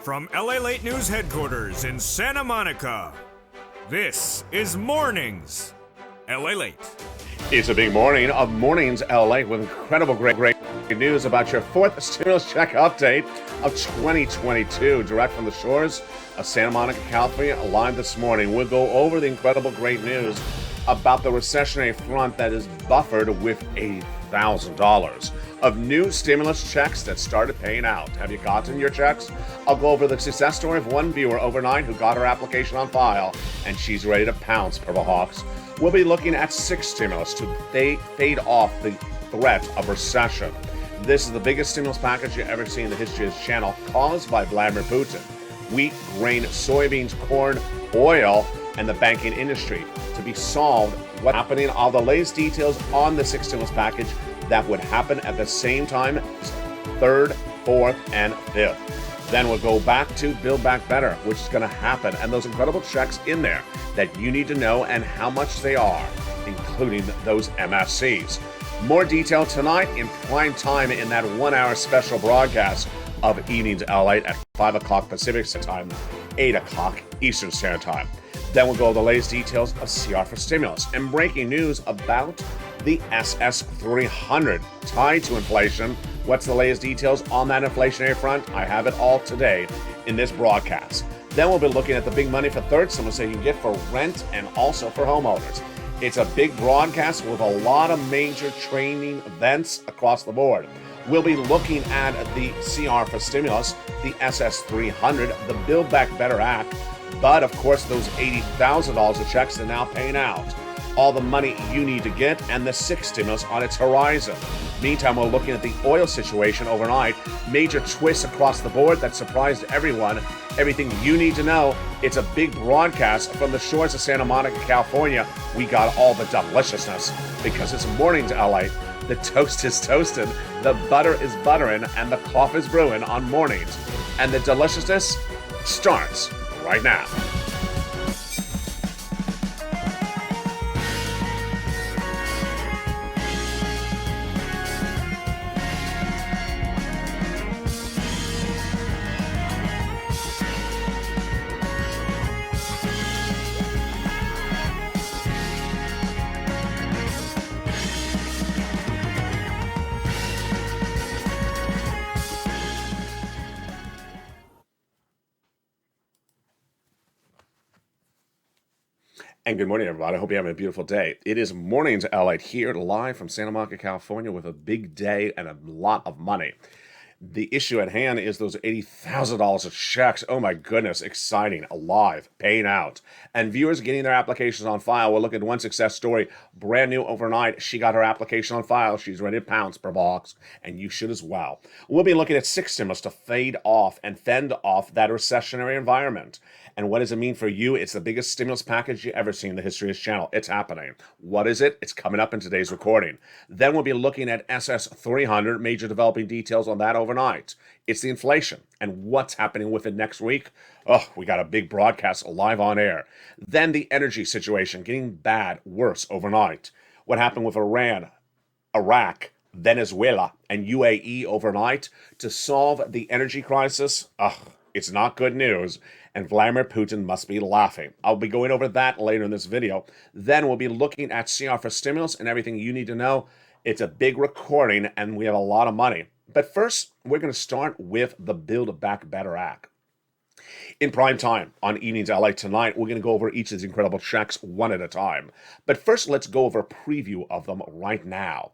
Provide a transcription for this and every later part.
From LALATE News headquarters in Santa Monica, this is Mornings LALATE. It's a big morning of Mornings LA with incredible great news about your fourth stimulus check update of 2022, direct from the shores of Santa Monica, California, live this morning. We'll go over the incredible great news about the recessionary front that is buffered with $1,000 of new stimulus checks that started paying out. Have you gotten your checks? I'll go over the success story of one viewer overnight who got her application on file, and she's ready to pounce, Purple Hawks. We'll be looking at 6 stimulus to fade off the threat of recession. This is the biggest stimulus package you ever seen in the history of this channel, caused by Vladimir Putin. Wheat, grain, soybeans, corn, oil, and the banking industry. To be solved, what's happening, all the latest details on the 6 stimulus package that would happen at the same time, 3rd, 4th, and 5th. Then we'll go back to Build Back Better, which is going to happen, and those incredible checks in there that you need to know and how much they are, including those MSCs. More detail tonight in prime time in that 1-hour special broadcast of Evenings LA at 5 o'clock Pacific Standard Time, 8 o'clock Eastern Standard Time. Then we'll go over the latest details of CR for stimulus and breaking news about the SS300 tied to inflation. What's the latest details on that inflationary front? I have it all today in this broadcast. Then we'll be looking at the big money for third stimulus that you can get for rent and also for homeowners. It's a big broadcast with a lot of major training events across the board. We'll be looking at the CR for stimulus, the SS300, the Build Back Better Act, but of course those $80,000 of checks are now paying out. All the money you need to get, and the 6 stimulus on its horizon. Meantime, we're looking at the oil situation overnight. Major twists across the board that surprised everyone. Everything you need to know. It's a big broadcast from the shores of Santa Monica, California. We got all the deliciousness because it's Mornings LA. The toast is toasted, the butter is buttering, and the coffee is brewing on mornings. And the deliciousness starts right now. And good morning, everybody. I hope you're having a beautiful day. It is Mornings LA here, live from Santa Monica, California, with a big day and a lot of money. The issue at hand is those $80,000 of checks. Oh my goodness, exciting, alive, paying out. And viewers getting their applications on file. We'll look at one success story, brand new overnight. She got her application on file. She's ready to pounce per box, and you should as well. We'll be looking at 6 stimulus to fade off and fend off that recessionary environment. And what does it mean for you? It's the biggest stimulus package you ever seen in the history of this channel. It's happening. What is it? It's coming up in today's recording. Then we'll be looking at SS300, major developing details on that overnight. It's the inflation and what's happening with it next week. Oh, we got a big broadcast live on air. Then the energy situation getting bad, worse overnight. What happened with Iran, Iraq, Venezuela, and UAE overnight to solve the energy crisis. It's not good news, and Vladimir Putin must be laughing. I'll be going over that later in this video. Then we'll be looking at CR for stimulus and everything you need to know. It's a big recording, and we have a lot of money. But first, we're going to start with the Build Back Better Act. In prime time on Evenings LA tonight, we're going to go over each of these incredible checks one at a time. But first, let's go over a preview of them right now.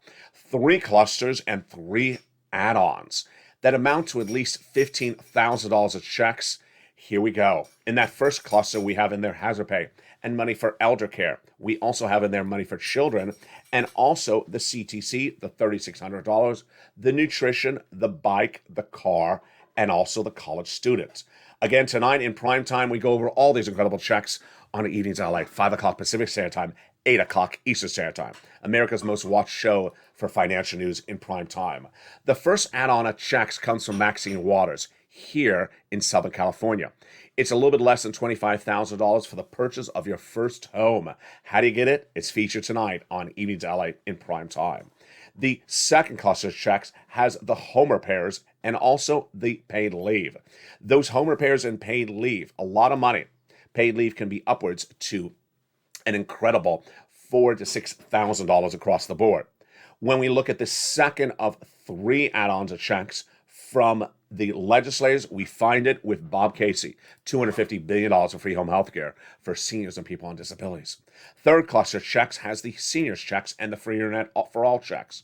3 clusters and 3 add-ons that amount to at least $15,000 of checks. Here we go. In that first cluster, we have in there hazard pay and money for elder care. We also have in there money for children and also the CTC, the $3,600, the nutrition, the bike, the car, and also the college students. Again, tonight in prime time, we go over all these incredible checks on Evenings LA, 5 o'clock Pacific Standard Time, 8 o'clock Eastern Standard Time, America's most watched show for financial news in prime time. The first add-on of checks comes from Maxine Waters here in Southern California. It's a little bit less than $25,000 for the purchase of your first home. How do you get it? It's featured tonight on Evenings LA in prime time. The second cluster of checks has the home repairs and also the paid leave. Those home repairs and paid leave, a lot of money. Paid leave can be upwards to an incredible $4,000 to $6,000 across the board. When we look at the second of three add-ons of checks from the legislators, we find it with Bob Casey, $250 billion of free home health care for seniors and people on disabilities. Third cluster checks has the seniors checks and the free internet for all checks.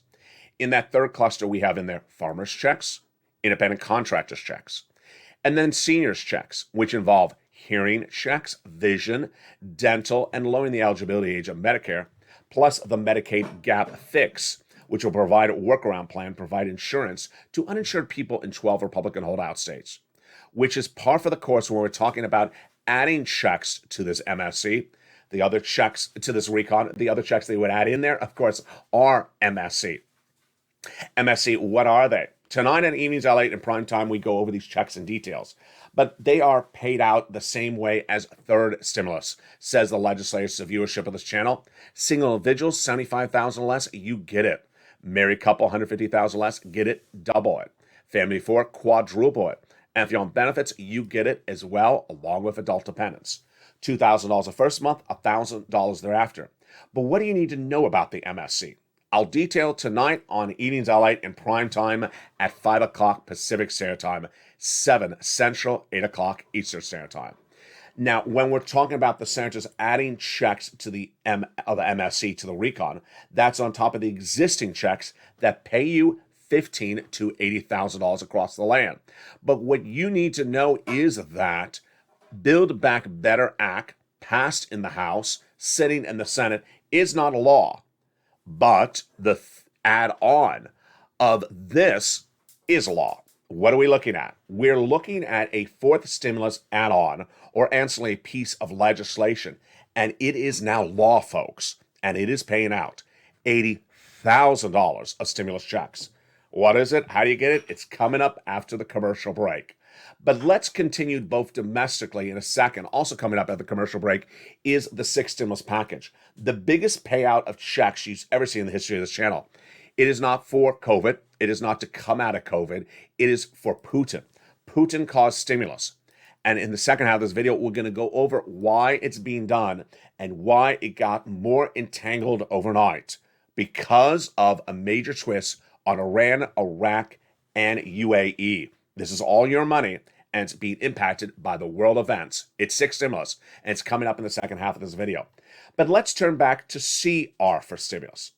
In that third cluster, we have in there farmers checks, independent contractors checks, and then seniors checks, which involve hearing checks, vision, dental, and lowering the eligibility age of Medicare, plus the Medicaid gap fix, which will provide a workaround plan, provide insurance to uninsured people in 12 Republican holdout states, which is par for the course when we're talking about adding checks to this MSC. The other checks to this recon, the other checks they would add in there, of course, are MSC. MSC, what are they? Tonight on Evenings LALATE in prime time, we go over these checks in details. But they are paid out the same way as third stimulus, says the legislators to viewership of this channel. Single individuals, $75,000 less, you get it. Married couple, $150,000 less, get it, double it. Family of four, quadruple it. And if you're on benefits, you get it as well, along with adult dependents. $2,000 the first month, $1,000 thereafter. But what do you need to know about the MSC? I'll detail tonight on Evenings LALATE in prime time at 5 o'clock Pacific Standard Time, 7 Central, 8 o'clock Eastern Standard Time. Now, when we're talking about the senators adding checks to the MSC to the recon, that's on top of the existing checks that pay you $15,000 to $80,000 across the land. But what you need to know is that Build Back Better Act, passed in the House, sitting in the Senate, is not a law. But the add-on of this is law. What are we looking at? We're looking at a fourth stimulus add-on or ancillary piece of legislation. And it is now law, folks. And it is paying out $80,000 of stimulus checks. What is it? How do you get it? It's coming up after the commercial break. But let's continue both domestically in a second. Also coming up at the commercial break is the sixth stimulus package. The biggest payout of checks you've ever seen in the history of this channel. It is not for COVID. It is not to come out of COVID. It is for Putin. Putin caused stimulus. And in the second half of this video, we're going to go over why it's being done and why it got more entangled overnight because of a major twist on Iran, Iraq, and UAE. This is all your money, and it's being impacted by the world events. It's sixth stimulus, and it's coming up in the second half of this video. But let's turn back to CR for stimulus.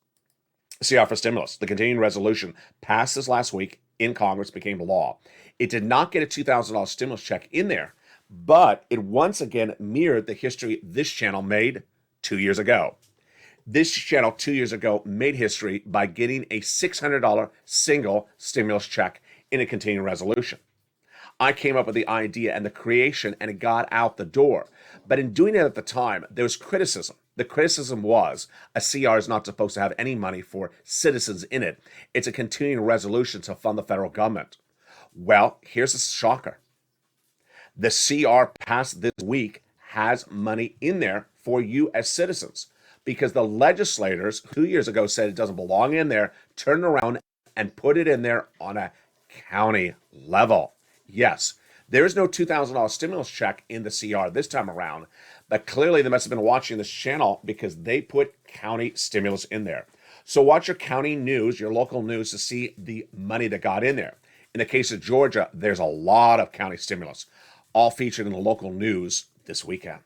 CR for stimulus, the continuing resolution passed this last week in Congress, became law. It did not get a $2,000 stimulus check in there, but it once again mirrored the history this channel made 2 years ago. This channel 2 years ago made history by getting a $600 single stimulus check in a continuing resolution. I came up with the idea and the creation, and it got out the door. But in doing it at the time, there was criticism. The criticism was a CR is not supposed to have any money for citizens in it. It's a continuing resolution to fund the federal government. Well, here's a shocker. The CR passed this week has money in there for you as citizens because the legislators 2 years ago said it doesn't belong in there, turned around and put it in there on a county level. Yes, there is no $2,000 stimulus check in the CR this time around, but clearly they must have been watching this channel because they put county stimulus in there. So watch your county news, your local news to see the money that got in there. In the case of Georgia, there's a lot of county stimulus, all featured in the local news this weekend.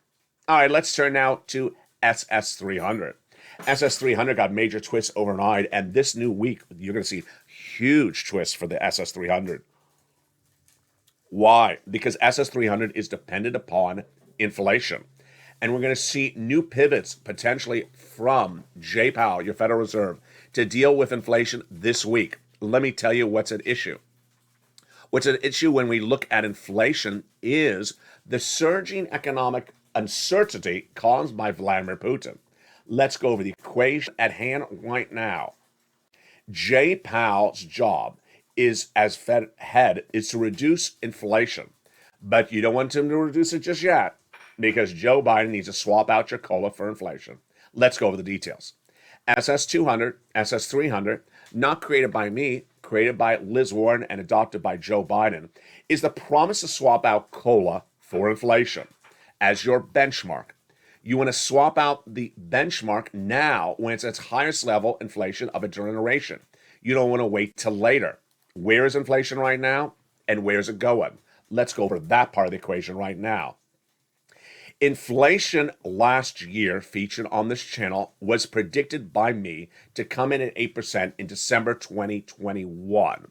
All right, let's turn now to SS300. SS300 got major twists overnight, and this new week, you're going to see huge twists for the SS300. Why? Because SS300 is dependent upon inflation. And we're going to see new pivots potentially from Jay Powell, your Federal Reserve, to deal with inflation this week. Let me tell you what's at issue. What's at issue when we look at inflation is the surging economic uncertainty caused by Vladimir Putin. Let's go over the equation at hand right now. Jay Powell's job is as Fed head is to reduce inflation, but you don't want him to reduce it just yet because Joe Biden needs to swap out your COLA for inflation. Let's go over the details. SS200, SS300, not created by me, created by Liz Warren and adopted by Joe Biden, is the promise to swap out COLA for inflation as your benchmark. You want to swap out the benchmark now when it's its highest level inflation of a generation. You don't want to wait till later. Where is inflation right now and where's it going? Let's go over that part of the equation right now. Inflation last year, featured on this channel, was predicted by me to come in at 8% in December 2021.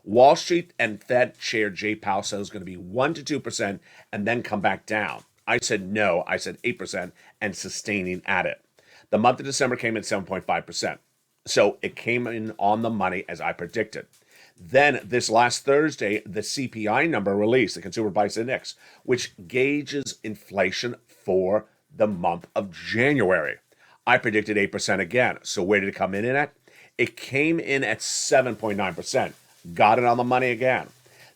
Wall Street and Fed Chair Jay Powell said it was going to be 1 to 2% and then come back down. I said no, I said 8% and sustaining at it. The month of December came in 7.5%. So it came in on the money as I predicted. Then this last Thursday, the CPI number released, the Consumer Price Index, which gauges inflation for the month of January. I predicted 8% again. So where did it come in at? It came in at 7.9%. Got it on the money again.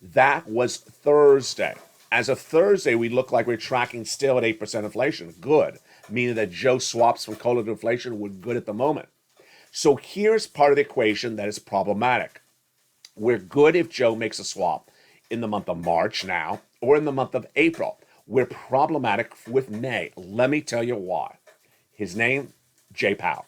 That was Thursday. As of Thursday, we look like we're tracking still at 8% inflation. Good. Meaning that Joe swaps from COLA to inflation were good at the moment. So here's part of the equation that is problematic. We're good if Joe makes a swap in the month of March now or in the month of April. We're problematic with May. Let me tell you why. His name, Jay Powell.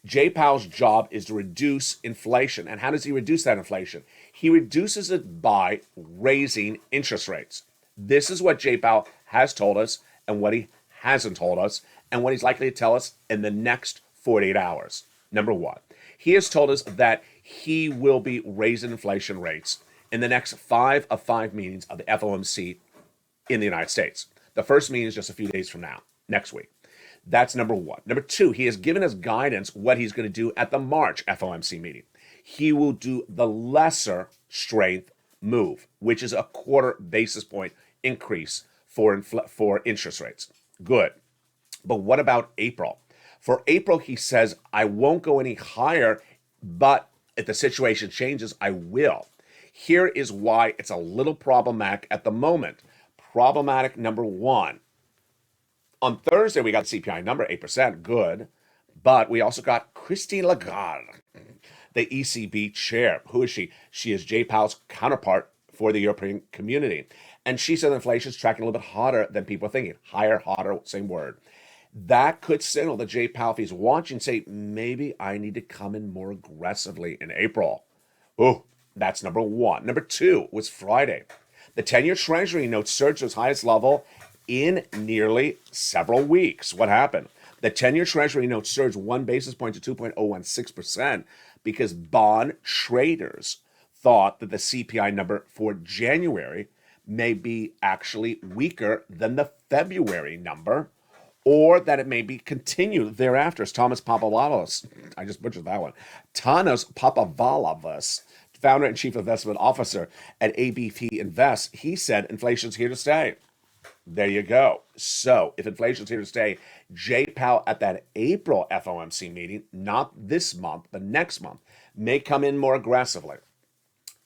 Jay Powell's job is to reduce inflation. And how does he reduce that inflation? He reduces it by raising interest rates. This is what Jay Powell has told us and what he hasn't told us and what he's likely to tell us in the next 48 hours. Number one, he has told us that he will be raising inflation rates in the next 5 of 5 meetings of the FOMC in the United States. The first meeting is just a few days from now, next week. That's number one. Number two, he has given us guidance what he's going to do at the March FOMC meeting. He will do the lesser strength move, which is a 1/4 basis point increase for interest rates. Good. But what about April? For April, he says, I won't go any higher, but if the situation changes, I will. Here is why it's a little problematic at the moment. Problematic number one. On Thursday, we got the CPI number, 8%, good. But we also got Christine Lagarde, the ECB chair. Who is she? She is Jay Powell's counterpart for the European community. And she said inflation is tracking a little bit hotter than people are thinking. Higher, hotter, same word. That could signal that Jay Powell, if he's watching, say, maybe I need to come in more aggressively in April. Oh, that's number one. Number two was Friday. The 10-year Treasury note surged to its highest level in nearly several weeks. What happened? The 10-year Treasury note surged 1 basis point to 2.016% because bond traders thought that the CPI number for January may be actually weaker than the February number, or that it may be continued thereafter. As Thomas Papavalos, I just butchered that one, Tanos Papavalovas, founder and chief investment officer at ABP Invest, he said inflation's here to stay. There you go. So if inflation's here to stay, Jay Powell at that April FOMC meeting, not this month, but next month, may come in more aggressively.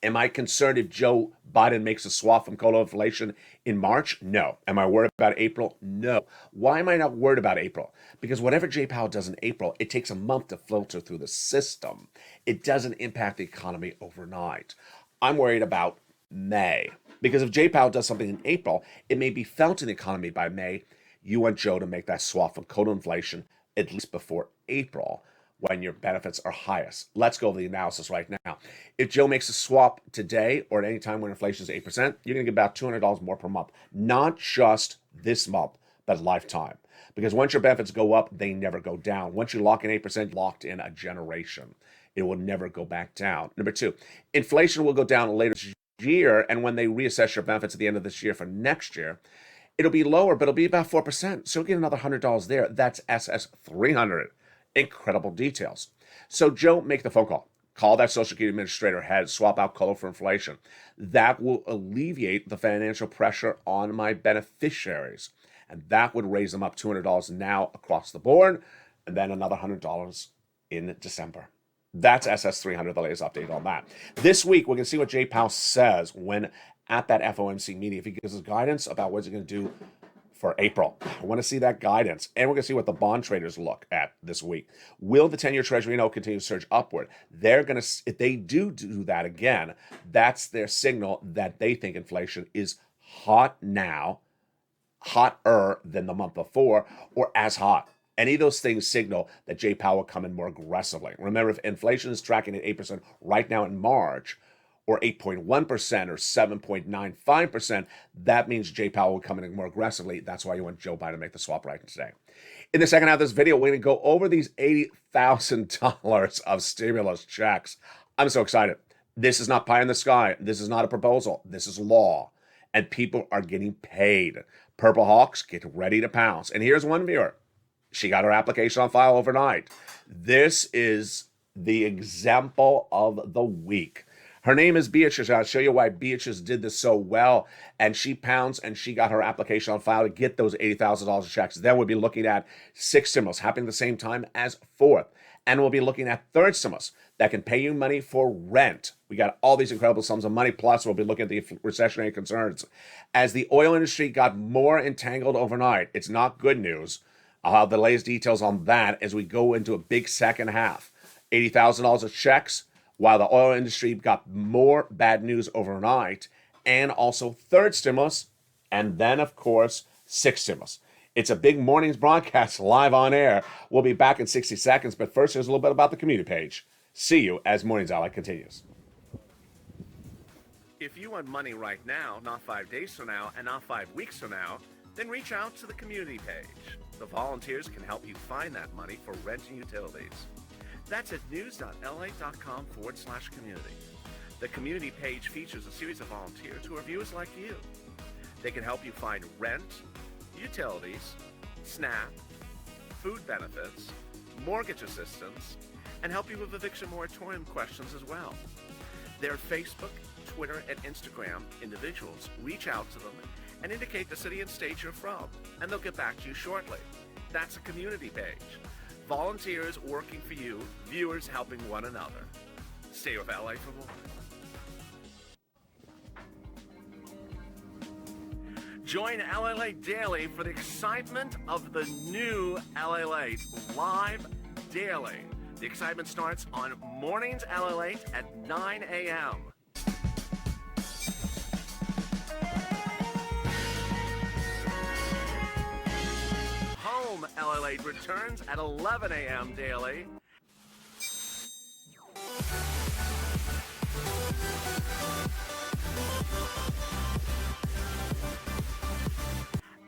Am I concerned if Joe Biden makes a swap from COLA inflation in March? No. Am I worried about April? No. Why am I not worried about April? Because whatever Jay Powell does in April, it takes a month to filter through the system. It doesn't impact the economy overnight. I'm worried about May. Because if Jay Powell does something in April, it may be felt in the economy by May. You want Joe to make that swap from COLA inflation at least before April, when your benefits are highest. Let's go over the analysis right now. If Joe makes a swap today or at any time when inflation is 8%, you're going to get about $200 more per month. Not just this month, but lifetime. Because once your benefits go up, they never go down. Once you lock in 8%, locked in a generation. It will never go back down. Number two, inflation will go down later this year, and when they reassess your benefits at the end of this year for next year, it'll be lower, but it'll be about 4%. So you'll get another $100 there. That's SS 300. Incredible details. So Joe, make the phone call. Call that Social Security administrator head, swap out COLA for inflation. That will alleviate the financial pressure on my beneficiaries. And that would raise them up $200 now across the board, and then another $100 in December. That's SS 300, the latest update on that. This week, we're going to see what Jay Powell says when at that FOMC meeting. If he gives us guidance about what he's going to do for April. I want to see that guidance. And we're going to see what the bond traders look at this week. Will the 10-year Treasury note continue to surge upward? They're going to, if they do that again, that's their signal that they think inflation is hot now, hotter than the month before, or as hot. Any of those things signal that Jay Powell will come in more aggressively. Remember, if inflation is tracking at 8% right now in March, or 8.1% or 7.95%, that means Jay Powell will come in more aggressively. That's why you want Joe Biden to make the swap right today. In the second half of this video, we're going to go over these $80,000 of stimulus checks. I'm so excited. This is not pie in the sky. This is not a proposal. This is law. And people are getting paid. Purple Hawks, get ready to pounce. And here's one viewer. She got her application on file overnight. This is the example of the week. Her name is Beatrice. I'll show you why Beatrice did this so well. And she pounced and she got her application on file to get those $80,000 checks. Then we'll be looking at 6 stimulus happening at the same time as 4th. And we'll be looking at 3rd stimulus that can pay you money for rent. We got all these incredible sums of money. Plus, we'll be looking at the recessionary concerns. As the oil industry got more entangled overnight, it's not good news. I'll have the latest details on that as we go into a big second half. $80,000 of checks, while the oil industry got more bad news overnight, and also 3rd stimulus, and then, of course, 6th stimulus. It's a big morning's broadcast live on air. We'll be back in 60 seconds, but first, here's a little bit about the community page. See you as Mornings Ally continues. If you want money right now, not 5 days from now, and not 5 weeks from now, then reach out to the community page. The volunteers can help you find that money for rent and utilities. That's at news.la.com/community. The community page features a series of volunteers who are viewers like you. They can help you find rent, utilities, SNAP, food benefits, mortgage assistance, and help you with eviction moratorium questions as well. Their Facebook, Twitter, and Instagram individuals reach out to them and indicate the city and state you're from, and they'll get back to you shortly. That's a community page. Volunteers working for you, viewers helping one another. Stay with LA for more. Join LALATE Daily for the excitement of the new LALATE live daily. The excitement starts on Mornings LALATE at 9 a.m. Home LALATE returns at 11 a.m. daily.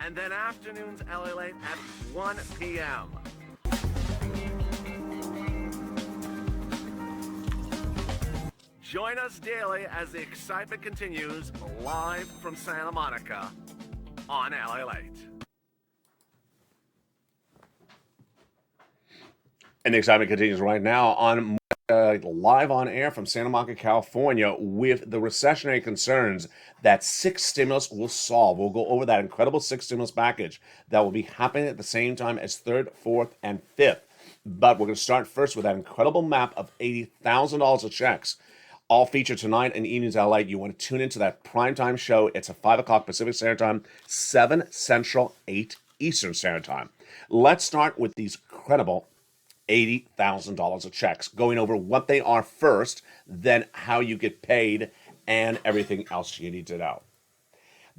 And then afternoons LALATE at 1 p.m. Join us daily as the excitement continues live from Santa Monica on LALATE. And the excitement continues right now on live on air from Santa Monica, California, with the recessionary concerns that 6 stimulus will solve. We'll go over that incredible 6 stimulus package that will be happening at the same time as 3rd, 4th, and 5th. But we're going to start first with that incredible map of $80,000 of checks, all featured tonight in E! News LA. You want to tune into that primetime show. It's at 5 o'clock Pacific Standard Time, 7 Central, 8 Eastern Standard Time. Let's start with these incredible $80,000 of checks, going over what they are first, then how you get paid, and everything else you need to know.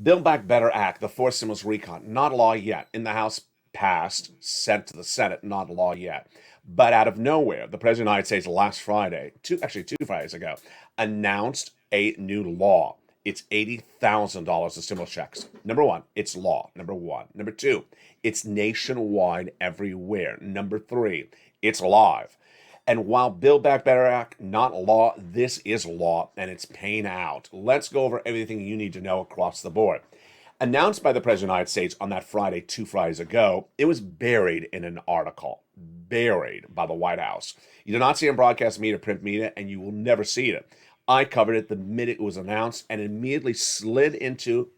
Build Back Better Act, the 4th stimulus recon, not law yet. In the House, passed, sent to the Senate, not law yet. But out of nowhere, the President of the United States last Friday, two Fridays ago, announced a new law. It's $80,000 of stimulus checks. Number one, it's law. Number one. Number two, it's nationwide everywhere. Number three, it's live. And while Build Back Better Act, not law, this is law, and it's paying out. Let's go over everything you need to know across the board. Announced by the President of the United States on that Friday, 2 Fridays ago, it was buried in an article. Buried by the White House. You do not see it in broadcast media, print media, and you will never see it. I covered it the minute it was announced and immediately slid into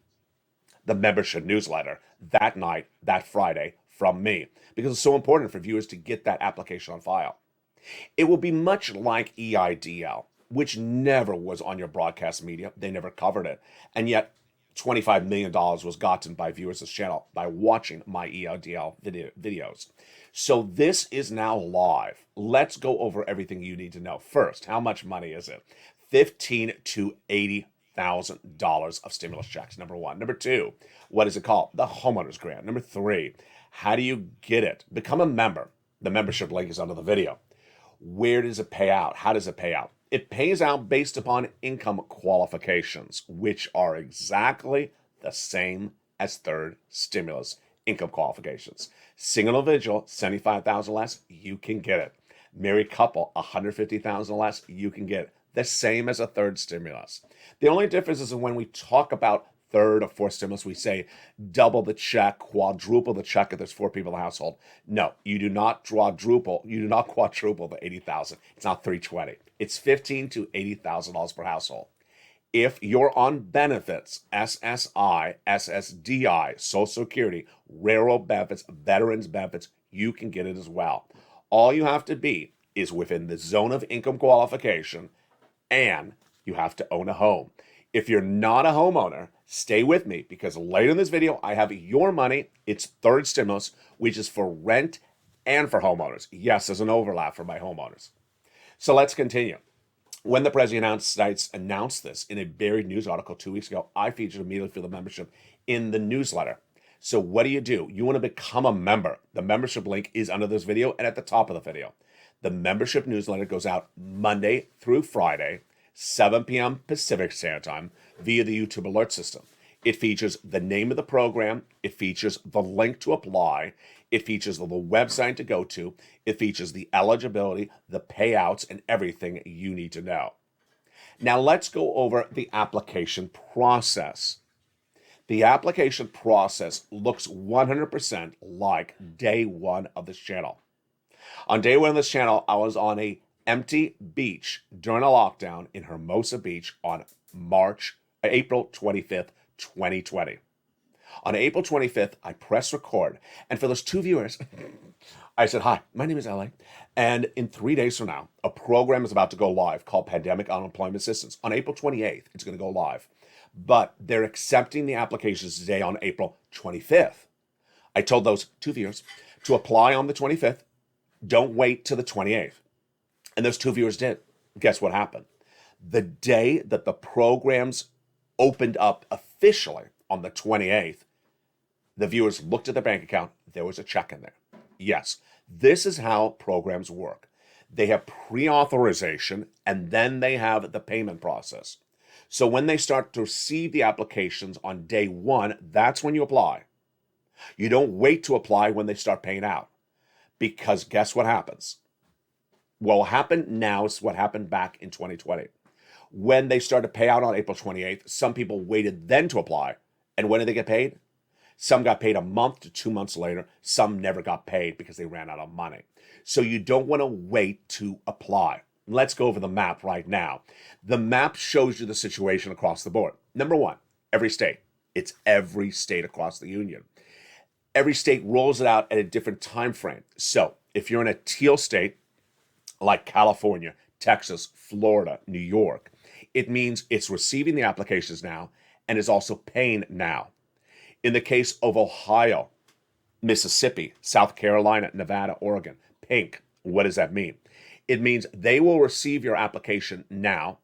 the membership newsletter that night, that Friday, from me, because it's so important for viewers to get that application on file. It will be much like EIDL, which never was on your broadcast media. They never covered it. And yet, $25 million was gotten by viewers of this channel by watching my ELDL videos. So this is now live. Let's go over everything you need to know. First, how much money is it? $15,000 to $80,000 of stimulus checks, number one. Number two, what is it called? The homeowners grant. Number three, how do you get it? Become a member. The membership link is under the video. Where does it pay out? How does it pay out? It pays out based upon income qualifications, which are exactly the same as third stimulus income qualifications. Single individual, $75,000 less, you can get it. Married couple, $150,000 less, you can get it. The same as a third stimulus. The only difference is when we talk about third or fourth stimulus, we say double the check, quadruple the check if there's 4 people in the household. No, you do not quadruple the $80,000. It's not $320. It's $15,000 to $80,000 per household. If you're on benefits, SSI, SSDI, Social Security, railroad benefits, veterans benefits, you can get it as well. All you have to be is within the zone of income qualification, and you have to own a home. If you're not a homeowner, stay with me, because later in this video, I have your money. It's third stimulus, which is for rent and for homeowners. Yes, there's an overlap for my homeowners. So let's continue. When the President of the United States announced this in a buried news article 2 weeks ago, I featured immediately for the membership in the newsletter. So what do? You want to become a member. The membership link is under this video and at the top of the video. The membership newsletter goes out Monday through Friday, 7 p.m. Pacific Standard Time via the YouTube alert system. It features the name of the program. It features the link to apply. It features the website to go to. It features the eligibility, the payouts, and everything you need to know. Now let's go over the application process. The application process looks 100% like day one of this channel. On day one of this channel, I was on a empty beach during a lockdown in Hermosa Beach on April 25th, 2020. On April 25th, I pressed record, and for those 2 viewers, I said, hi, my name is LA, and in 3 days from now, a program is about to go live called Pandemic Unemployment Assistance. On April 28th, it's going to go live, but they're accepting the applications today on April 25th. I told those 2 viewers to apply on the 25th. Don't wait till the 28th. And those 2 viewers did. Guess what happened? The day that the programs opened up officially on the 28th, the viewers looked at their bank account. There was a check in there. Yes, this is how programs work. They have pre-authorization, and then they have the payment process. So when they start to receive the applications on day one, that's when you apply. You don't wait to apply when they start paying out, because guess what happens? What will happen now is what happened back in 2020. When they started to pay out on April 28th, some people waited then to apply. And when did they get paid? Some got paid a month to 2 months later. Some never got paid because they ran out of money. So you don't want to wait to apply. Let's go over the map right now. The map shows you the situation across the board. Number one, every state. It's every state across the union. Every state rolls it out at a different time frame. So if you're in a teal state, like California, Texas, Florida, New York, it means it's receiving the applications now and is also paying now. In the case of Ohio, Mississippi, South Carolina, Nevada, Oregon, pink, what does that mean? It means they will receive your application now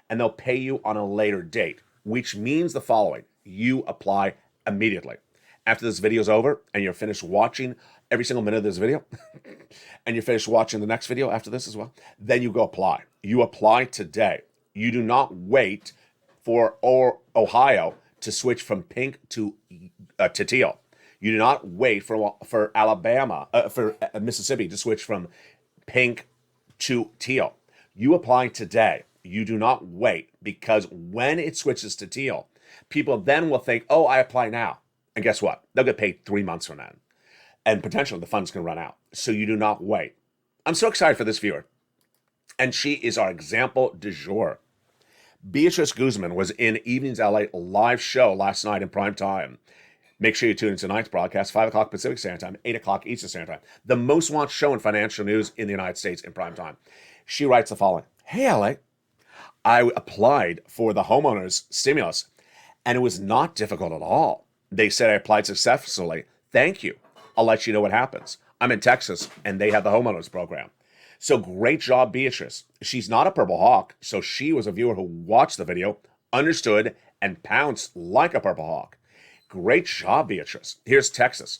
and they'll pay you on a later date, which means the following: you apply immediately. After this video is over and you're finished watching every single minute of this video, and you're finished watching the next video after this as well, then you go apply. You apply today. You do not wait for Ohio to switch from pink to teal. You do not wait for Mississippi to switch from pink to teal. You apply today. You do not wait, because when it switches to teal, people then will think, oh, I apply now. And guess what? They'll get paid 3 months from then. And potentially the funds can run out. So you do not wait. I'm so excited for this viewer. And she is our example du jour. Beatrice Guzman was in Evenings LA live show last night in prime time. Make sure you tune into tonight's broadcast, 5 o'clock Pacific Standard Time, 8 o'clock Eastern Standard Time. The most watched show in financial news in the United States in prime time. She writes the following: Hey, LA, I applied for the homeowners stimulus, And it was not difficult at all. They said I applied successfully. Thank you. I'll let you know what happens. I'm in Texas, and they have the homeowners program. So great job, Beatrice. She's not a Purple Hawk, so she was a viewer who watched the video, understood, and pounced like a Purple Hawk. Great job, Beatrice. Here's Texas,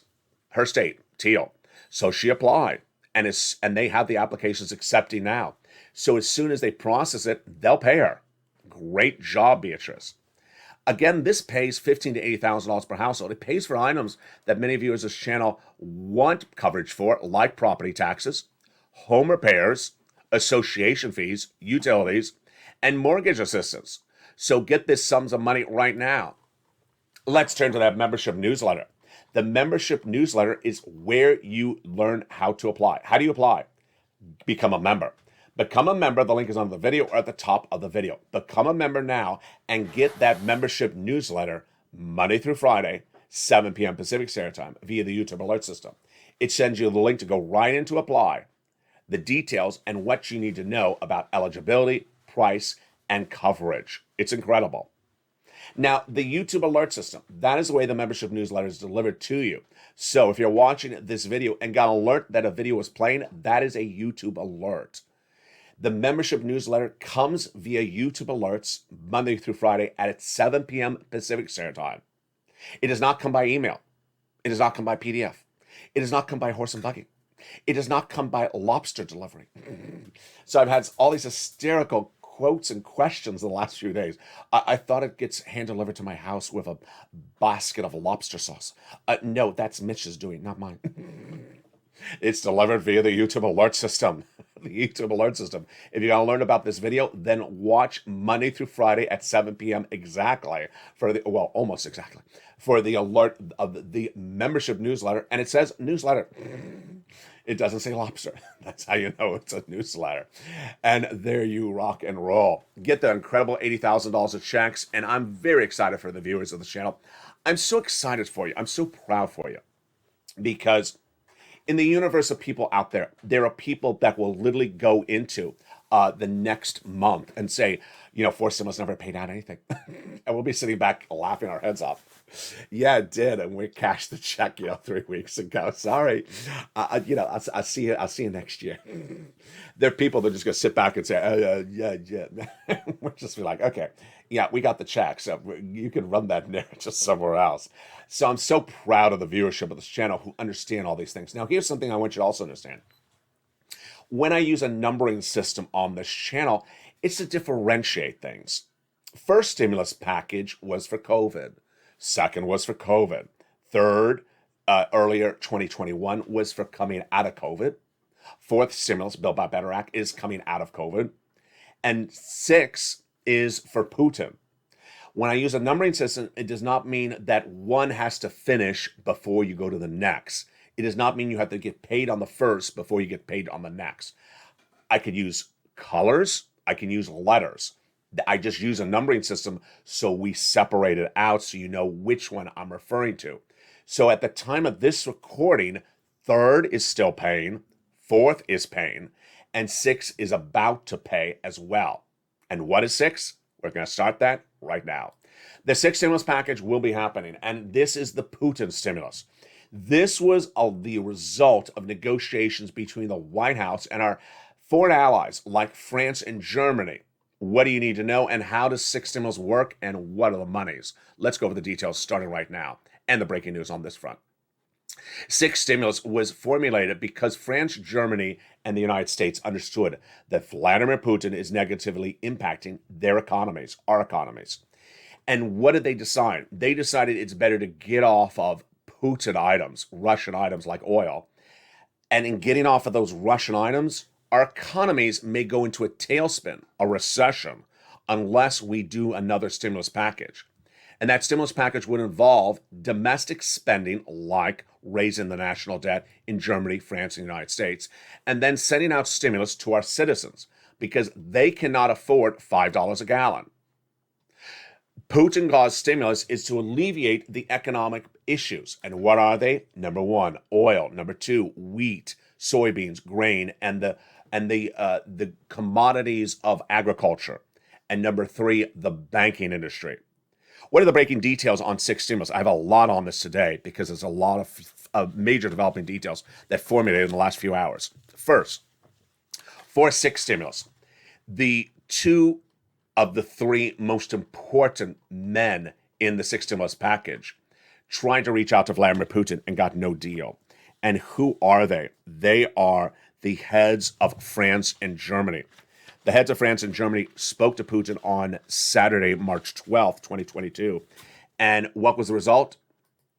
her state, teal. So she applied, and they have the applications accepting now. So as soon as they process it, they'll pay her. Great job, Beatrice. Again, this pays $15,000 to $80,000 per household. It pays for items that many viewers of this channel want coverage for, like property taxes, home repairs, association fees, utilities, and mortgage assistance. So get this sums of money right now. Let's turn to that membership newsletter. The membership newsletter is where you learn how to apply. How do you apply? Become a member. Become a member. The link is on the video or at the top of the video. Become a member now and get that membership newsletter Monday through Friday, 7 p.m. Pacific Standard Time via the YouTube alert system. It sends you the link to go right into apply, the details, and what you need to know about eligibility, price, and coverage. It's incredible. Now, the YouTube alert system, that is the way the membership newsletter is delivered to you. So if you're watching this video and got an alert that a video is playing, that is a YouTube alert. The membership newsletter comes via YouTube alerts Monday through Friday at 7 p.m. Pacific Standard Time. It does not come by email. It does not come by PDF. It does not come by horse and buggy. It does not come by lobster delivery. So I've had all these hysterical quotes and questions in the last few days. I thought it gets hand-delivered to my house with a basket of lobster sauce. No, that's Mitch's doing, not mine. It's delivered via the YouTube alert system. The YouTube alert system. If you want to learn about this video, then watch Monday through Friday at 7 p.m. exactly for the, well, almost exactly, for the alert of the membership newsletter. And it says newsletter. It doesn't say lobster. That's how you know it's a newsletter. And there you rock and roll. Get the incredible $80,000 of checks. And I'm very excited for the viewers of the channel. I'm so excited for you. I'm so proud for you. Because in the universe of people out there, there are people that will literally go into the next month and say, you know, Four Stimulus never paid out anything. And we'll be sitting back laughing our heads off. Yeah, it did. And we cashed the check, 3 weeks ago. Sorry. I'll see you next year. There are people that are just going to sit back and say, yeah. We'll just be like, okay, yeah, we got the check. So you can run that narrative somewhere else. So I'm so proud of the viewership of this channel who understand all these things. Now, here's something I want you to also understand. When I use a numbering system on this channel, it's to differentiate things. First stimulus package was for COVID. Second was for COVID. Third, earlier 2021 was for coming out of COVID. Fourth stimulus, Build Back Better Act, is coming out of COVID. And 6 is for Putin. When I use a numbering system, it does not mean that one has to finish before you go to the next. It does not mean you have to get paid on the first before you get paid on the next. I could use colors. I can use letters. I just use a numbering system so we separate it out so you know which one I'm referring to. So at the time of this recording, 3rd is still paying, 4th is paying, and 6 is about to pay as well. And what is 6? We're going to start that right now. The 6th stimulus package will be happening, and this is the Putin stimulus. This was the result of negotiations between the White House and our foreign allies like France and Germany. What do you need to know, and how does 6 stimulus work, and what are the monies? Let's go over the details starting right now, and the breaking news on this front. 6 stimulus was formulated because France, Germany, and the United States understood that Vladimir Putin is negatively impacting their economies, our economies. And what did they decide? They decided it's better to get off of Putin items, Russian items like oil. And in getting off of those Russian items, our economies may go into a tailspin, a recession, unless we do another stimulus package. And that stimulus package would involve domestic spending, like raising the national debt in Germany, France, and the United States, and then sending out stimulus to our citizens because they cannot afford $5 a gallon. Putin-caused stimulus is to alleviate the economic issues. And what are they? Number 1, oil. Number 2, wheat, soybeans, grain, and the commodities of agriculture. And number 3, the banking industry. What are the breaking details on six stimulus? I have a lot on this today because there's a lot of major developing details that formulated in the last few hours. First, for six stimulus, the two of the three most important men in the six stimulus package trying to reach out to Vladimir Putin and got no deal. And who are they? They are the heads of France and Germany. The heads of France and Germany spoke to Putin on Saturday, March 12th, 2022. And what was the result?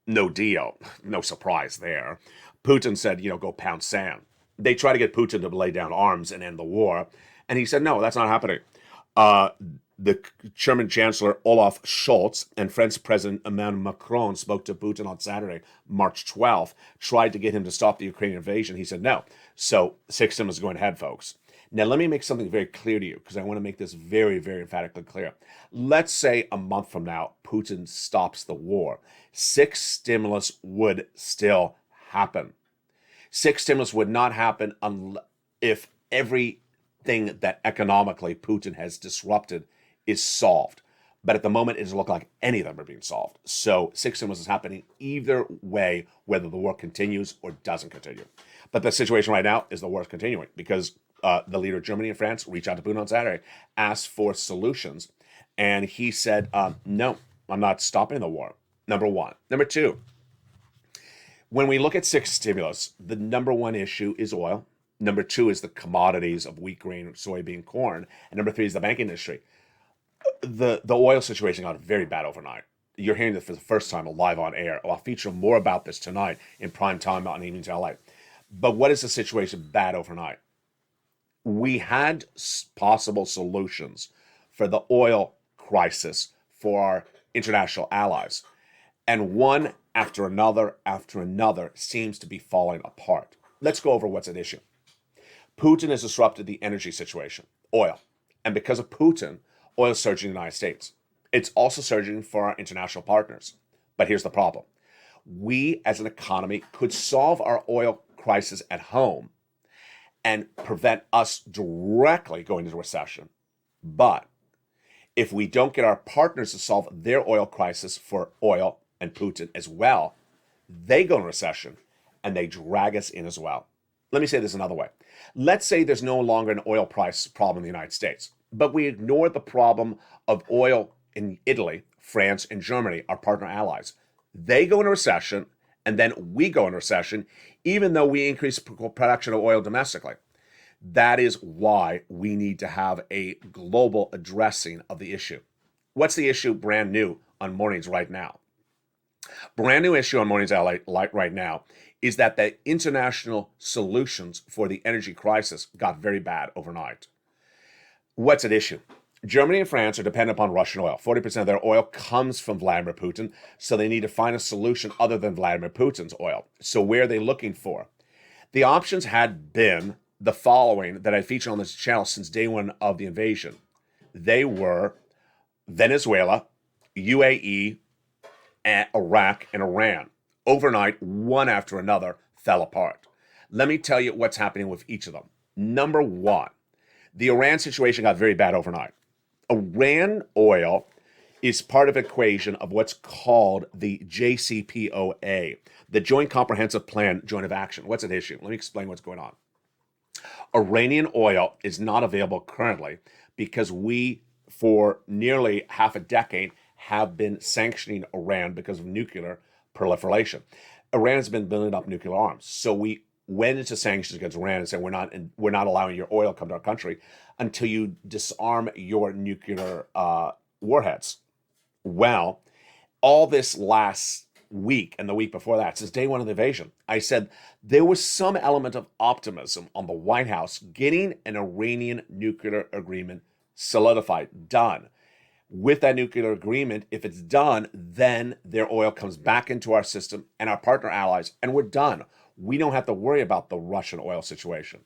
No deal. No surprise there. Putin said, go pound sand. They tried to get Putin to lay down arms and end the war. And he said, no, that's not happening. The German Chancellor Olaf Scholz and French President Emmanuel Macron spoke to Putin on Saturday, March 12th, tried to get him to stop the Ukrainian invasion. He said no. So six stimulus is going ahead, folks. Now, let me make something very clear to you, because I want to make this very, very emphatically clear. Let's say a month from now, Putin stops the war. Six stimulus would still happen. Six stimulus would not happen if everything that economically Putin has disrupted is solved. But at the moment, it doesn't look like any of them are being solved. So six stimulus is happening either way, whether the war continues or doesn't continue. But the situation right now is the war is continuing because the leader of Germany and France reached out to Putin on Saturday, asked for solutions. And he said, no, I'm not stopping the war. Number one. Number two, when we look at six stimulus, the number one issue is oil. Number two is the commodities of wheat, grain, soybean, corn. And number three is the banking industry. The oil situation got very bad overnight. You're hearing this for the first time live on air. I'll feature more about this tonight in prime time on Evenings LA. But what is the situation bad overnight? We had possible solutions for the oil crisis for our international allies. And one after another seems to be falling apart. Let's go over what's at issue. Putin has disrupted the energy situation, oil. And because of Putin, oil is surging in the United States. It's also surging for our international partners. But here's the problem. We as an economy could solve our oil crisis at home and prevent us directly going into recession. But if we don't get our partners to solve their oil crisis for oil and Putin as well, they go into recession and they drag us in as well. Let me say this another way. Let's say there's no longer an oil price problem in the United States, but we ignore the problem of oil in Italy, France, and Germany, our partner allies. They go into recession, and then we go into recession, even though we increase production of oil domestically. That is why we need to have a global addressing of the issue. What's the issue brand new on Mornings right now? Brand new issue on Mornings right now is that the international solutions for the energy crisis got very bad overnight. What's at issue? Germany and France are dependent upon Russian oil. 40% of their oil comes from Vladimir Putin, so they need to find a solution other than Vladimir Putin's oil. So where are they looking for? The options had been the following that I featured on this channel since day one of the invasion. They were Venezuela, UAE, Iraq, and Iran. Overnight, one after another, fell apart. Let me tell you what's happening with each of them. Number one, the Iran situation got very bad overnight. Iran oil is part of an equation of what's called the JCPOA, the Joint Comprehensive Plan, Joint of Action. What's at issue? Let me explain what's going on. Iranian oil is not available currently because we, for nearly half a decade, have been sanctioning Iran because of nuclear proliferation. Iran has been building up nuclear arms. So we went into sanctions against Iran and said, we're not allowing your oil to come to our country until you disarm your nuclear warheads. Well, all this last week and the week before that, since day one of the invasion, I said there was some element of optimism on the White House getting an Iranian nuclear agreement solidified, done. With that nuclear agreement, if it's done, then their oil comes back into our system and our partner allies, and we're done. We don't have to worry about the Russian oil situation.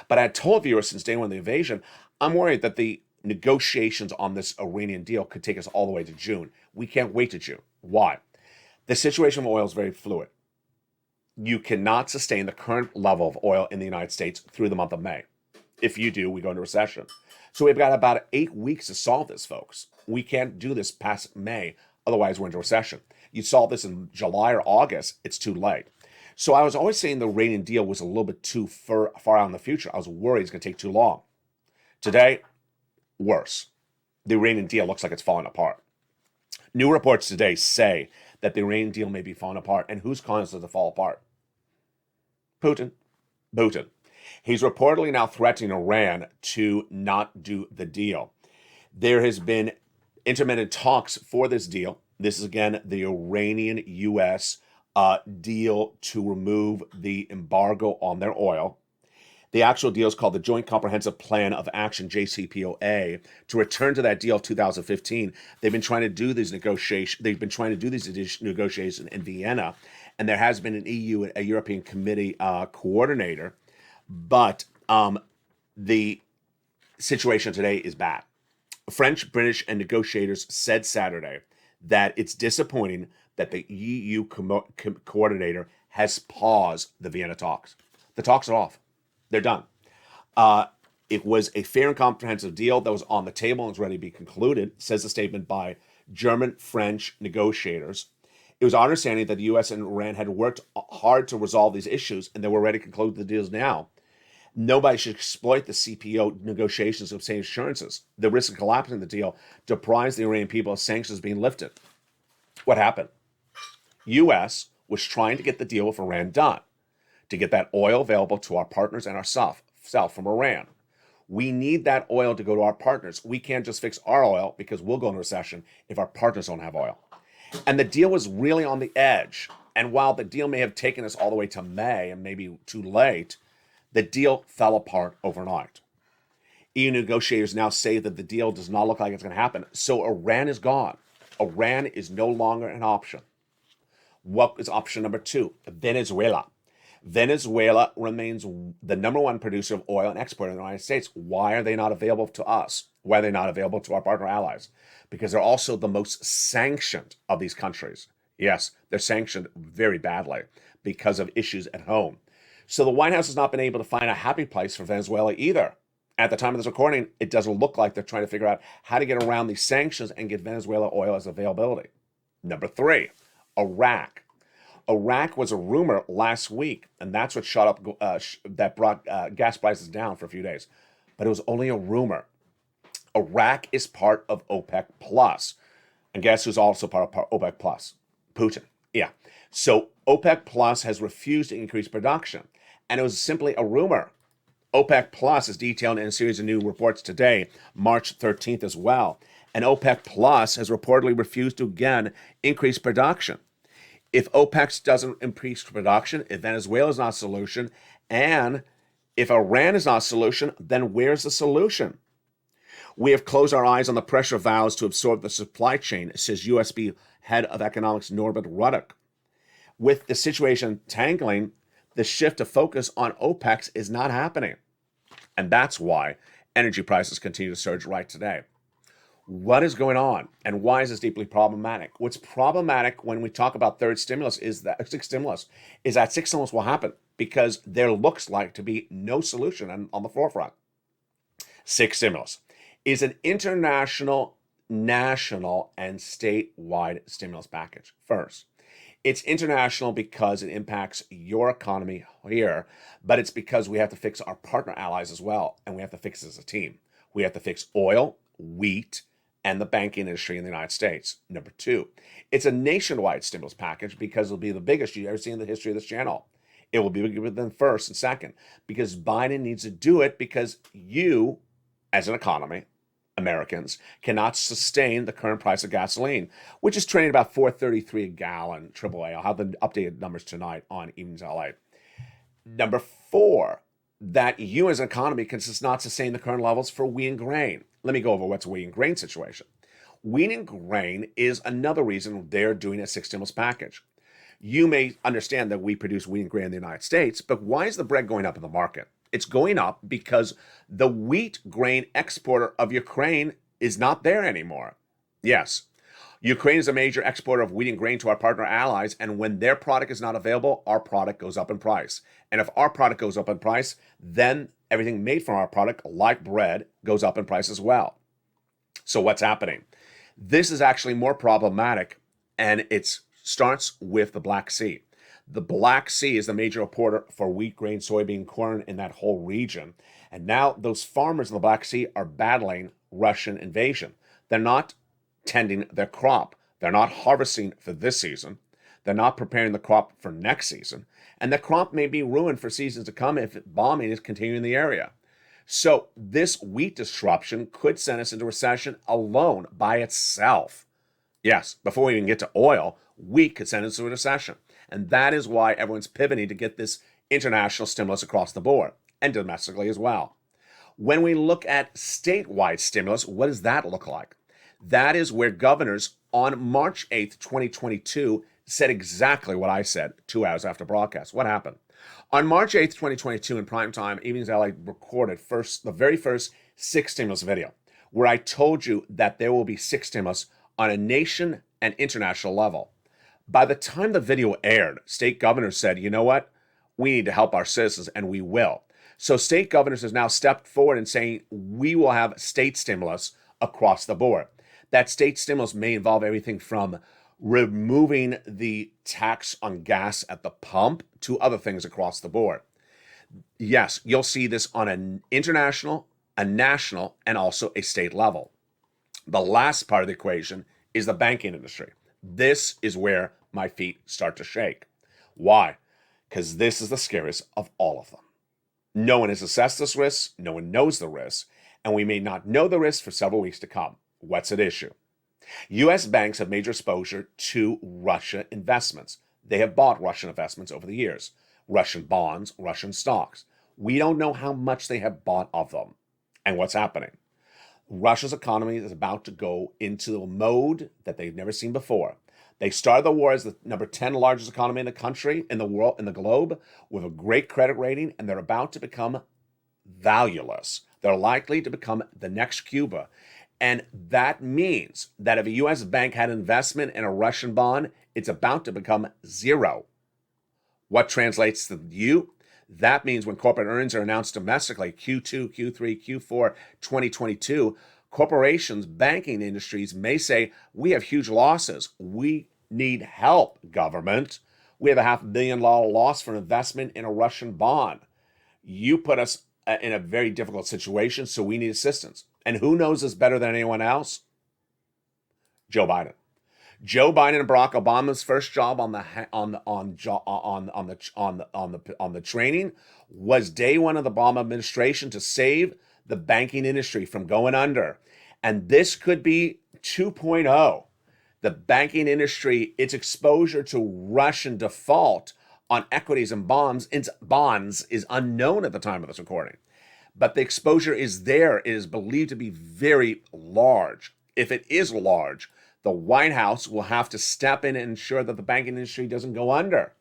But I told viewers since day one of the invasion, I'm worried that the negotiations on this Iranian deal could take us all the way to June. We can't wait to June. Why? The situation of oil is very fluid. You cannot sustain the current level of oil in the United States through the month of May. If you do, we go into recession. So we've got about 8 weeks to solve this, folks. We can't do this past May. Otherwise, we're into recession. You solve this in July or August, it's too late. So I was always saying the Iranian deal was a little bit too far out in the future. I was worried it's going to take too long. Today, worse. The Iranian deal looks like it's falling apart. New reports today say that the Iranian deal may be falling apart. And who's causing it to fall apart? Putin. He's reportedly now threatening Iran to not do the deal. There has been intermittent talks for this deal. This is, again, the Iranian-U.S. Deal to remove the embargo on their oil. The actual deal is called the Joint Comprehensive Plan of Action, JCPOA. To return to that deal of 2015, they've been trying to do these negotiations. In Vienna, and there has been an EU, a European Committee coordinator, but the situation today is bad. French, British, and negotiators said Saturday that it's disappointing that the EU coordinator has paused the Vienna talks. The talks are off. They're done. It was a fair and comprehensive deal that was on the table and was ready to be concluded, says the statement by German-French negotiators. It was our understanding that the U.S. and Iran had worked hard to resolve these issues and they were ready to conclude the deals now. Nobody should exploit the CPO negotiations to obtain assurances. The risk of collapsing the deal deprives the Iranian people of sanctions being lifted. What happened? U.S. was trying to get the deal with Iran done, to get that oil available to our partners and ourselves from Iran. We need that oil to go to our partners. We can't just fix our oil because we'll go into recession if our partners don't have oil. And the deal was really on the edge. And while the deal may have taken us all the way to May and maybe too late, the deal fell apart overnight. EU negotiators now say that the deal does not look like it's going to happen. So Iran is gone. Iran is no longer an option. What is option number 2? Venezuela. Venezuela remains the number one producer of oil and exporter in the United States. Why are they not available to us? Why are they not available to our partner allies? Because they're also the most sanctioned of these countries. Yes, they're sanctioned very badly because of issues at home. So the White House has not been able to find a happy place for Venezuela either. At the time of this recording, it doesn't look like they're trying to figure out how to get around these sanctions and get Venezuela oil as availability. Number 3, Iraq. Iraq was a rumor last week, and that's what shot up, that brought gas prices down for a few days. But it was only a rumor. Iraq is part of OPEC Plus. And guess who's also part of OPEC Plus? Putin. Yeah. So OPEC Plus has refused to increase production. And it was simply a rumor. OPEC Plus is detailed in a series of new reports today, March 13th as well. And OPEC Plus has reportedly refused to again increase production. If OPEC doesn't increase production, if Venezuela is not a solution, and if Iran is not a solution, then where's the solution? We have closed our eyes on the pressure valves to absorb the supply chain, says USB head of economics Norbert Ruddock. With the situation tangling, the shift to focus on OPEC is not happening. And that's why energy prices continue to surge right today. What is going on, and why is this deeply problematic? What's problematic when we talk about sixth stimulus is that sixth stimulus will happen because there looks like to be no solution on the forefront. Sixth stimulus is an international, national, and statewide stimulus package. First, it's international because it impacts your economy here, but it's because we have to fix our partner allies as well, and we have to fix it as a team. We have to fix oil, wheat, and the banking industry in the United States. Number 2, it's a nationwide stimulus package because it'll be the biggest you've ever seen in the history of this channel. It will be bigger than first and second because Biden needs to do it because you, as an economy, Americans, cannot sustain the current price of gasoline, which is trading about $4.33 a gallon AAA. I'll have the updated numbers tonight on Evenings LA. Number 4, that you as an economy can not sustain the current levels for wheat and grain. Let me go over what's a wheat and grain situation. Wheat and grain is another reason they're doing a sixth stimulus package. You may understand that we produce wheat and grain in the United States, but why is the bread going up in the market? It's going up because the wheat grain exporter of Ukraine is not there anymore. Yes, Ukraine is a major exporter of wheat and grain to our partner allies, and when their product is not available, our product goes up in price. And if our product goes up in price, then everything made from our product, like bread, goes up in price as well. So what's happening? This is actually more problematic, and it starts with the Black Sea. The Black Sea is the major importer for wheat, grain, soybean, corn in that whole region. And now those farmers in the Black Sea are battling Russian invasion. They're not tending their crop. They're not harvesting for this season. They're not preparing the crop for next season. And the crop may be ruined for seasons to come if bombing is continuing in the area. So this wheat disruption could send us into recession alone by itself. Yes, before we even get to oil, wheat could send us into a recession. And that is why everyone's pivoting to get this international stimulus across the board, and domestically as well. When we look at statewide stimulus, what does that look like? That is where governors on March 8th, 2022, said exactly what I said 2 hours after broadcast. What happened? On March 8th, 2022, in prime time, Evenings LA recorded the very first 6 stimulus video, where I told you that there will be 6 stimulus on a nation and international level. By the time the video aired, state governors said, you know what? We need to help our citizens, and we will. So state governors has now stepped forward and saying we will have state stimulus across the board. That state stimulus may involve everything from removing the tax on gas at the pump to other things across the board. Yes, you'll see this on an international, a national, and also a state level. The last part of the equation is the banking industry. This is where my feet start to shake. Why? Because this is the scariest of all of them. No one has assessed this risk, no one knows the risk, and we may not know the risk for several weeks to come. What's at issue? U.S. banks have major exposure to Russia investments. They have bought Russian investments over the years. Russian bonds, Russian stocks. We don't know how much they have bought of them. And what's happening? Russia's economy is about to go into a mode that they've never seen before. They started the war as the number 10 largest economy in the country, in the world, in the globe, with a great credit rating, and they're about to become valueless. They're likely to become the next Cuba. And that means that if a U.S. bank had investment in a Russian bond, it's about to become zero. What translates to you? That means when corporate earnings are announced domestically, Q2, Q3, Q4, 2022, corporations, banking industries may say, we have huge losses. We need help, government. We have a $500 million loss for investment in a Russian bond. You put us in a very difficult situation, so we need assistance. And who knows this better than anyone else? Joe Biden. Joe Biden and Barack Obama's first job on the training was day one of the Obama administration to save the banking industry from going under. And this could be 2.0. The banking industry, its exposure to Russian default on equities and bonds is unknown at the time of this recording. But the exposure is there. It is believed to be very large. If it is large, the White House will have to step in and ensure that the banking industry doesn't go under.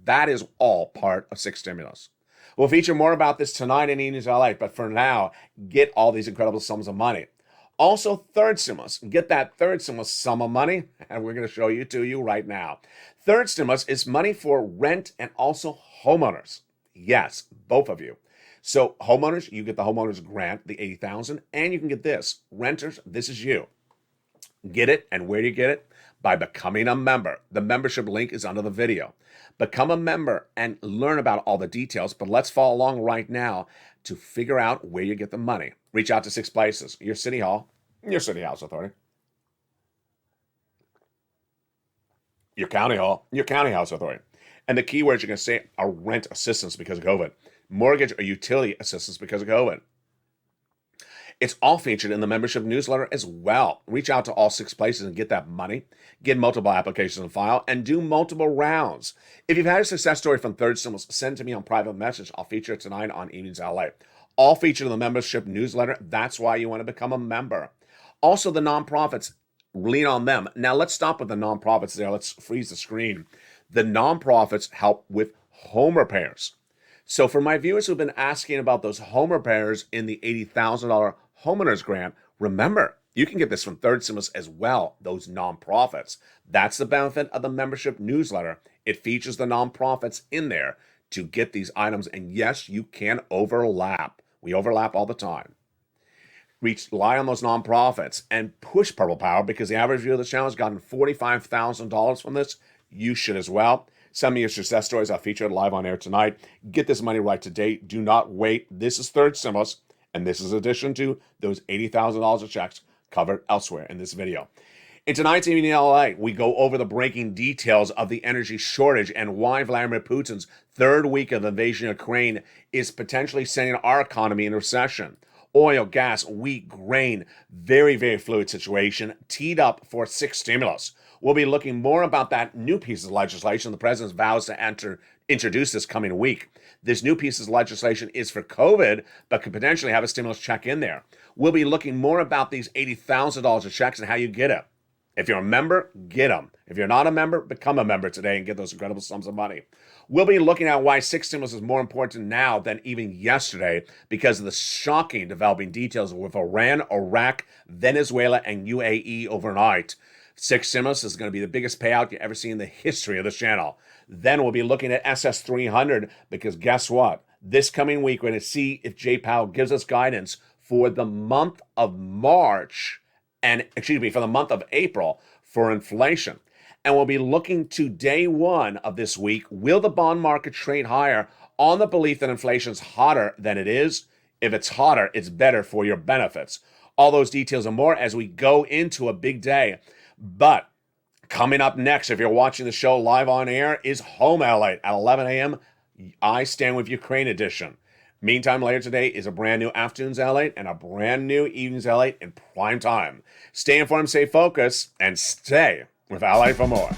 That is all part of 6 stimulus. We'll feature more about this tonight in Evenings LA, but for now, get all these incredible sums of money. Also, third stimulus. Get that third stimulus sum of money, and we're going to show you to you right now. Third stimulus is money for rent and also homeowners. Yes, both of you. So homeowners, you get the homeowners grant, the $80,000, and you can get this. Renters, this is you. Get it, and where do you get it? By becoming a member. The membership link is under the video. Become a member and learn about all the details, but let's follow along right now to figure out where you get the money. Reach out to 6 places. Your city hall, your city house authority. Your county hall, your county house authority. And the keywords you're going to say are rent assistance because of COVID. Mortgage or utility assistance because of COVID. It's all featured in the membership newsletter as well. Reach out to all 6 places and get that money. Get multiple applications on file and do multiple rounds. If you've had a success story from third stimulus, send it to me on private message. I'll feature it tonight on Evenings LA. All featured in the membership newsletter. That's why you want to become a member. Also, the nonprofits, lean on them. Now, let's stop with the nonprofits there. Let's freeze the screen. The nonprofits help with home repairs. So for my viewers who've been asking about those home repairs in the $80,000 homeowners grant, remember, you can get this from third stimulus as well, those nonprofits. That's the benefit of the membership newsletter. It features the nonprofits in there to get these items. And yes, you can overlap We overlap all the time. Rely on those nonprofits and push Purple Power, because the average viewer of the channel has gotten $45,000 from this. You should as well. Send me your success stories. I'll feature it live on air tonight. Get this money right today. Do not wait. This is third stimulus, and this is in addition to those $80,000 of checks covered elsewhere in this video. In tonight's evening in LA, we go over the breaking details of the energy shortage and why Vladimir Putin's third week of the invasion of Ukraine is potentially sending our economy into recession. Oil, gas, wheat, grain, very, very fluid situation, teed up for sixth stimulus. We'll be looking more about that new piece of legislation the president vows to introduce this coming week. This new piece of legislation is for COVID, but could potentially have a stimulus check in there. We'll be looking more about these $80,000 of checks and how you get it. If you're a member, get them. If you're not a member, become a member today and get those incredible sums of money. We'll be looking at why sixth stimulus is more important now than even yesterday because of the shocking developing details with Iran, Iraq, Venezuela, and UAE overnight. Sixth stimulus is going to be the biggest payout you ever see in the history of this channel. Then we'll be looking at SS300 because guess what? This coming week, we're going to see if Jay Powell gives us guidance for the month of March for the month of April for inflation. And we'll be looking to day one of this week. Will the bond market trade higher on the belief that inflation is hotter than it is? If it's hotter, it's better for your benefits. All those details and more as we go into a big day. But coming up next, if you're watching the show live on air, is Home LA at 11 a.m. I Stand With Ukraine edition. Meantime, later today is a brand new Afternoons LA and a brand new Evenings LA in prime time. Stay informed, stay focused, and stay with LA for more.